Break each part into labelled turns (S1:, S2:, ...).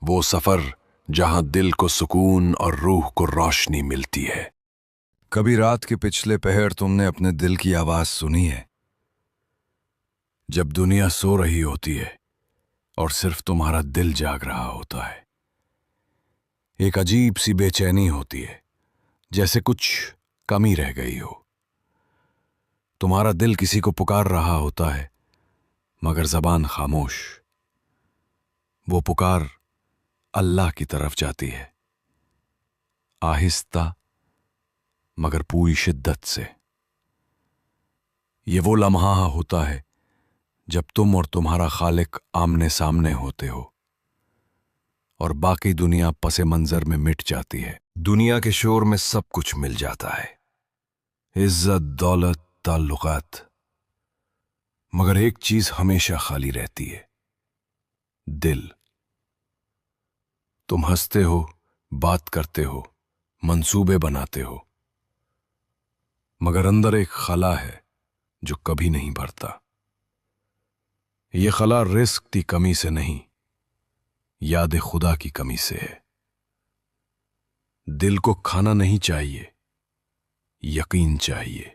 S1: وہ سفر جہاں دل کو سکون اور روح کو روشنی ملتی ہے۔
S2: کبھی رات کے پچھلے پہر تم نے اپنے دل کی آواز سنی ہے؟
S1: جب دنیا سو رہی ہوتی ہے اور صرف تمہارا دل جاگ رہا ہوتا ہے، ایک عجیب سی بے چینی ہوتی ہے، جیسے کچھ کمی رہ گئی ہو۔ تمہارا دل کسی کو پکار رہا ہوتا ہے، مگر زبان خاموش۔ وہ پکار اللہ کی طرف جاتی ہے، آہستہ مگر پوری شدت سے۔ یہ وہ لمحہ ہوتا ہے جب تم اور تمہارا خالق آمنے سامنے ہوتے ہو اور باقی دنیا پس منظر میں مٹ جاتی ہے۔
S2: دنیا کے شور میں سب کچھ مل جاتا ہے،
S1: عزت، دولت، تعلقات، مگر ایک چیز ہمیشہ خالی رہتی ہے: دل۔ تم ہنستے ہو، بات کرتے ہو، منصوبے بناتے ہو، مگر اندر ایک خلا ہے جو کبھی نہیں بھرتا۔ یہ خلا رزق کی کمی سے نہیں، یاد خدا کی کمی سے ہے۔ دل کو کھانا نہیں چاہیے، یقین چاہیے،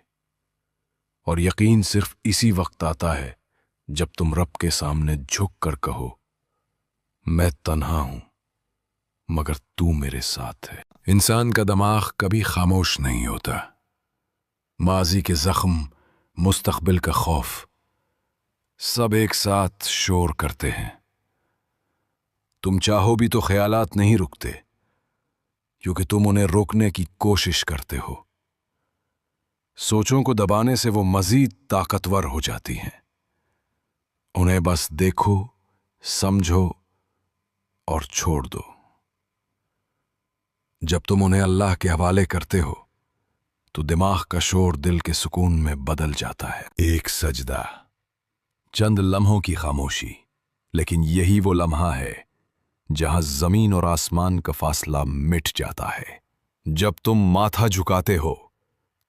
S1: اور یقین صرف اسی وقت آتا ہے جب تم رب کے سامنے جھک کر کہو، میں تنہا ہوں مگر تو میرے ساتھ ہے۔ انسان کا دماغ کبھی خاموش نہیں ہوتا۔ ماضی کے زخم، مستقبل کا خوف، سب ایک ساتھ شور کرتے ہیں۔ تم چاہو بھی تو خیالات نہیں رکتے، کیونکہ تم انہیں روکنے کی کوشش کرتے ہو۔ سوچوں کو دبانے سے وہ مزید طاقتور ہو جاتی ہیں۔ انہیں بس دیکھو، سمجھو اور چھوڑ دو۔ جب تم انہیں اللہ کے حوالے کرتے ہو تو دماغ کا شور دل کے سکون میں بدل جاتا ہے۔ ایک سجدہ، چند لمحوں کی خاموشی، لیکن یہی وہ لمحہ ہے جہاں زمین اور آسمان کا فاصلہ مٹ جاتا ہے۔ جب تم ماتھا جھکاتے ہو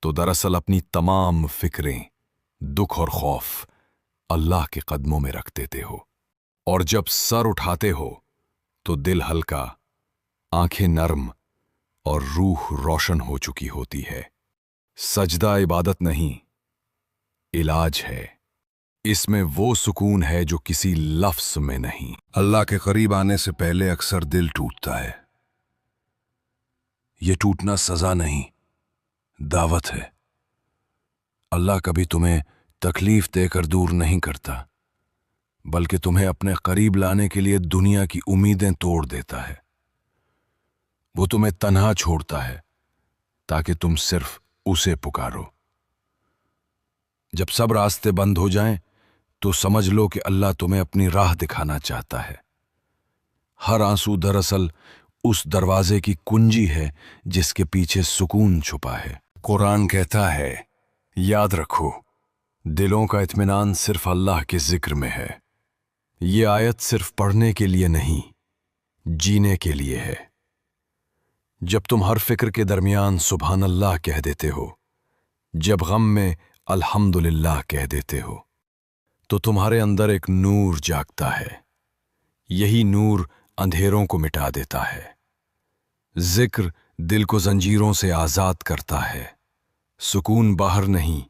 S1: تو دراصل اپنی تمام فکریں، دکھ اور خوف اللہ کے قدموں میں رکھ دیتے ہو، اور جب سر اٹھاتے ہو تو دل ہلکا، آنکھیں نرم اور روح روشن ہو چکی ہوتی ہے۔ سجدہ عبادت نہیں، علاج ہے۔ اس میں وہ سکون ہے جو کسی لفظ میں نہیں۔
S2: اللہ کے قریب آنے سے پہلے اکثر دل ٹوٹتا ہے۔
S1: یہ ٹوٹنا سزا نہیں، دعوت ہے۔ اللہ کبھی تمہیں تکلیف دے کر دور نہیں کرتا، بلکہ تمہیں اپنے قریب لانے کے لیے دنیا کی امیدیں توڑ دیتا ہے۔ وہ تمہیں تنہا چھوڑتا ہے تاکہ تم صرف اسے پکارو۔ جب سب راستے بند ہو جائیں تو سمجھ لو کہ اللہ تمہیں اپنی راہ دکھانا چاہتا ہے۔ ہر آنسو دراصل اس دروازے کی کنجی ہے جس کے پیچھے سکون چھپا ہے۔ قرآن کہتا ہے، یاد رکھو، دلوں کا اطمینان صرف اللہ کے ذکر میں ہے۔ یہ آیت صرف پڑھنے کے لیے نہیں، جینے کے لیے ہے۔ جب تم ہر فکر کے درمیان سبحان اللہ کہہ دیتے ہو، جب غم میں الحمدللہ کہہ دیتے ہو، تو تمہارے اندر ایک نور جاگتا ہے۔ یہی نور اندھیروں کو مٹا دیتا ہے۔ ذکر دل کو زنجیروں سے آزاد کرتا ہے۔ سکون باہر نہیں،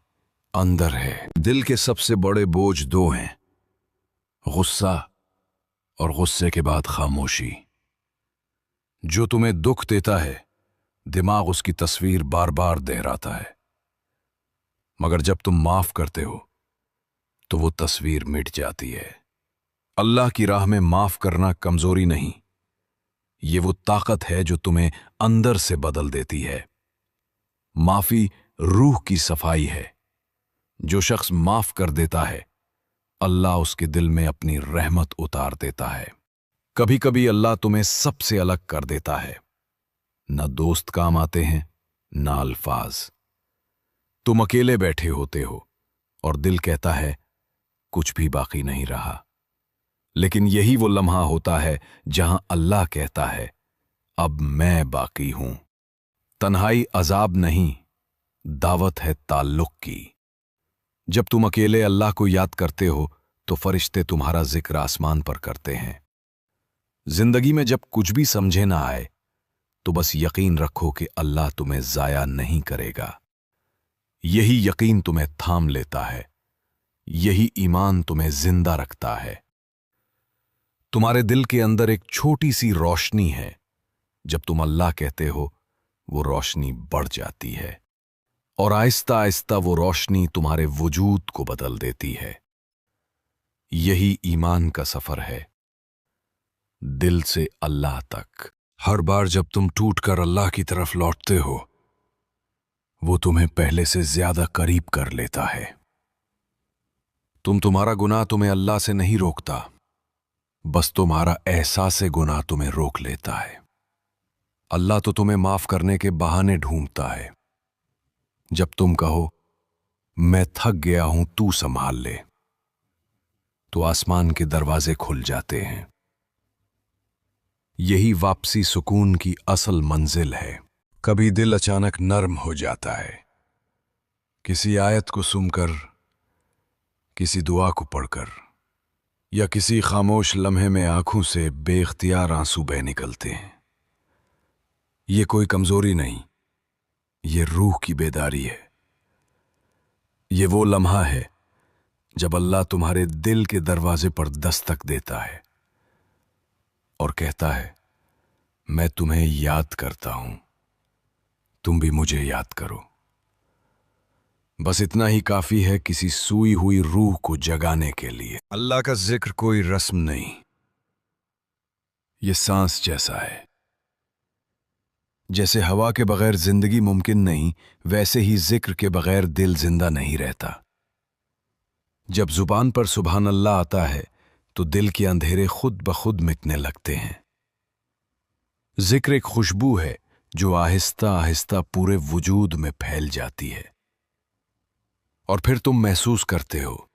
S1: اندر ہے۔
S2: دل کے سب سے بڑے بوجھ دو ہیں:
S1: غصہ اور غصے کے بعد خاموشی۔ جو تمہیں دکھ دیتا ہے، دماغ اس کی تصویر بار بار دہراتا ہے، مگر جب تم معاف کرتے ہو تو وہ تصویر مٹ جاتی ہے۔ اللہ کی راہ میں معاف کرنا کمزوری نہیں، یہ وہ طاقت ہے جو تمہیں اندر سے بدل دیتی ہے۔ معافی روح کی صفائی ہے۔ جو شخص معاف کر دیتا ہے، اللہ اس کے دل میں اپنی رحمت اتار دیتا ہے۔ کبھی کبھی اللہ تمہیں سب سے الگ کر دیتا ہے۔ نہ دوست کام آتے ہیں، نہ الفاظ۔ تم اکیلے بیٹھے ہوتے ہو اور دل کہتا ہے کچھ بھی باقی نہیں رہا، لیکن یہی وہ لمحہ ہوتا ہے جہاں اللہ کہتا ہے اب میں باقی ہوں۔ تنہائی عذاب نہیں، دعوت ہے تعلق کی۔ جب تم اکیلے اللہ کو یاد کرتے ہو تو فرشتے تمہارا ذکر آسمان پر کرتے ہیں۔ जिंदगी में जब कुछ भी समझे ना आए तो बस यकीन रखो कि अल्लाह तुम्हें जाया नहीं करेगा। यही यकीन तुम्हें थाम लेता है, यही ईमान तुम्हें जिंदा रखता है। तुम्हारे दिल के अंदर एक छोटी सी रोशनी है, जब तुम अल्लाह कहते हो वो रोशनी बढ़ जाती है और आहिस्ता आहिस्ता वो रोशनी तुम्हारे वजूद को बदल देती है। यही ईमान का सफर है, दिल से अल्लाह तक।
S2: हर बार जब तुम टूटकर अल्लाह की तरफ लौटते हो,
S1: वो तुम्हें पहले से ज्यादा करीब कर लेता है। तुम्हारा गुनाह तुम्हें अल्लाह से नहीं रोकता, बस तुम्हारा एहसास गुनाह तुम्हें रोक लेता है। अल्लाह तो तुम्हें माफ करने के बहाने ढूंढता है। जब तुम कहो मैं थक गया हूं तू संभाल ले, तो आसमान के दरवाजे खुल जाते हैं। यही वापसी सुकून की असल मंजिल है।
S2: कभी दिल अचानक नर्म हो जाता है, किसी आयत को सुनकर, किसी दुआ को पढ़कर, या किसी खामोश लम्हे में आंखों से बेख्तियार आंसू बह निकलते हैं। ये कोई कमजोरी नहीं, ये रूह की बेदारी है। ये वो लम्हा है जब अल्लाह तुम्हारे दिल के दरवाजे पर दस्तक देता है और कहता है मैं तुम्हें याद करता हूं, तुम भी मुझे याद करो। बस इतना ही काफी है किसी सूई हुई रूह को जगाने के लिए। अल्लाह का जिक्र कोई रस्म नहीं, ये सांस जैसा है। जैसे हवा के बगैर जिंदगी मुमकिन नहीं, वैसे ही जिक्र के बगैर दिल जिंदा नहीं रहता। जब जुबान पर सुभान अल्लाह आता है तो दिल के अंधेरे खुद ब खुद मिटने लगते हैं। जिक्र एक खुशबू है जो आहिस्ता आहिस्ता पूरे वजूद में फैल जाती है और फिर तुम महसूस करते हो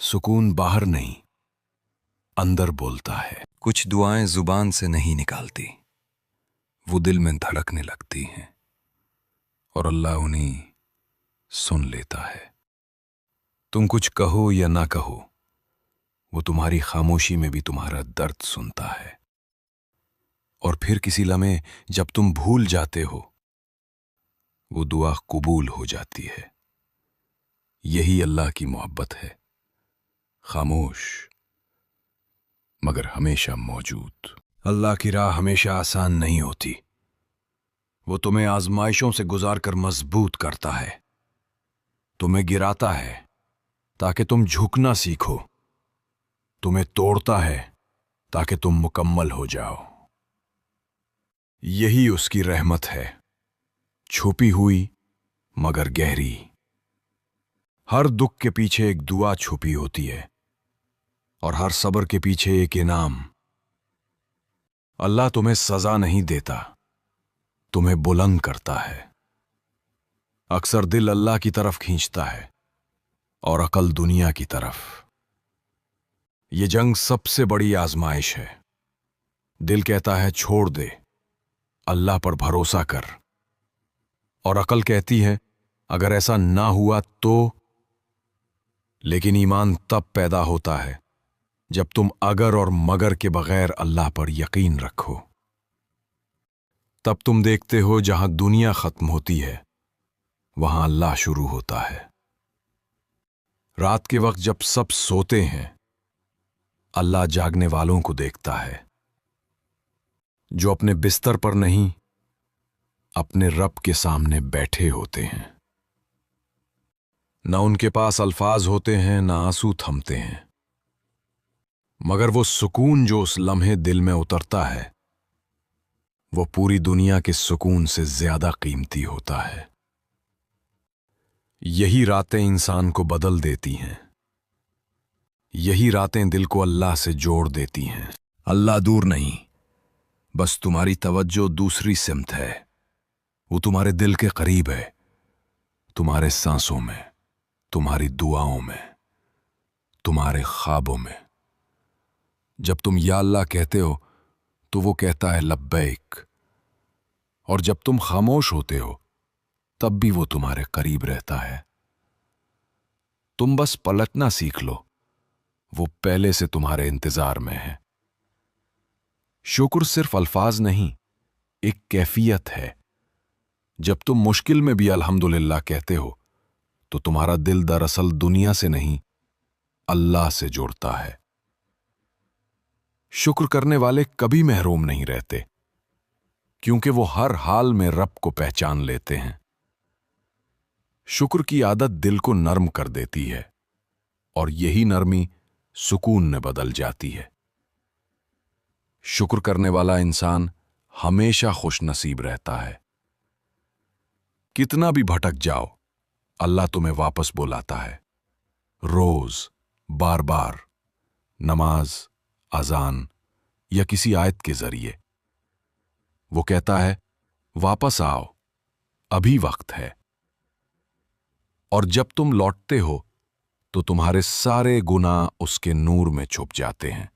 S2: सुकून बाहर नहीं, अंदर बोलता है। कुछ दुआएं जुबान से नहीं निकालती, वो दिल में धड़कने लगती हैं और अल्लाह उन्हें सुन लेता है। तुम कुछ कहो या ना कहो, वो तुम्हारी खामोशी में भी तुम्हारा दर्द सुनता है। और फिर किसी लम्हे जब तुम भूल जाते हो, वो दुआ कबूल हो जाती है। यही अल्लाह की मोहब्बत है, खामोश मगर हमेशा मौजूद। अल्लाह की राह हमेशा आसान नहीं होती, वो तुम्हें आजमाइशों से गुजार कर मजबूत करता है, तुम्हें गिराता है ताकि तुम झुकना सीखो, तुम्हें तोड़ता है ताकि तुम मुकम्मल हो जाओ। यही उसकी रहमत है, छुपी हुई मगर गहरी। हर दुख के पीछे एक दुआ छुपी होती है और हर सब्र के पीछे एक इनाम। अल्लाह तुम्हें सजा नहीं देता, तुम्हें बुलंद करता है। अक्सर दिल अल्लाह की तरफ खींचता है और अकल दुनिया की तरफ। ये जंग सबसे बड़ी आजमाइश है। दिल कहता है छोड़ दे, अल्लाह पर भरोसा कर, और अकल कहती है अगर ऐसा ना हुआ तो। लेकिन ईमान तब पैदा होता है जब तुम अगर और मगर के बगैर अल्लाह पर यकीन रखो। तब तुम देखते हो जहां दुनिया खत्म होती है वहां अल्लाह शुरू होता है। रात के वक्त जब सब सोते हैं, अल्लाह जागने वालों को देखता है, जो अपने बिस्तर पर नहीं अपने रब के सामने बैठे होते हैं। ना उनके पास अल्फाज होते हैं, ना आंसू थमते हैं, मगर वो सुकून जो उस लम्हे दिल में उतरता है वो पूरी दुनिया के सुकून से ज्यादा कीमती होता है। यही रातें इंसान को बदल देती हैं, यही रातें दिल को अल्लाह से जोड़ देती हैं। अल्लाह दूर नहीं, बस तुम्हारी तवज्जो दूसरी सिमत है। वो तुम्हारे दिल के करीब है, तुम्हारे सांसों में, तुम्हारी दुआओं में, तुम्हारे ख्वाबों में। जब तुम या अल्लाह कहते हो तो वो कहता है लब्बैक, और जब तुम खामोश होते हो तब भी वो तुम्हारे करीब रहता है। तुम बस पलटना सीख लो, वो पहले से तुम्हारे इंतजार में है। शुक्र सिर्फ अल्फाज नहीं, एक कैफियत है। जब तुम मुश्किल में भी अल्हम्दुलिल्लाह कहते हो तो तुम्हारा दिल दरअसल दुनिया से नहीं, अल्लाह से जुड़ता है। शुक्र करने वाले कभी महरूम नहीं रहते, क्योंकि वो हर हाल में रब को पहचान लेते हैं। शुक्र की आदत दिल को नर्म कर देती है, और यही नरमी सुकून में बदल जाती है। शुक्र करने वाला इंसान हमेशा खुशनसीब रहता है। कितना भी भटक जाओ, अल्लाह तुम्हें वापस बुलाता है, रोज, बार बार, नमाज, अजान या किसी आयत के जरिए। वो कहता है, वापस आओ, अभी वक्त है। और जब तुम लौटते हो तो तुम्हारे सारे गुनाह उसके नूर में छुप जाते हैं।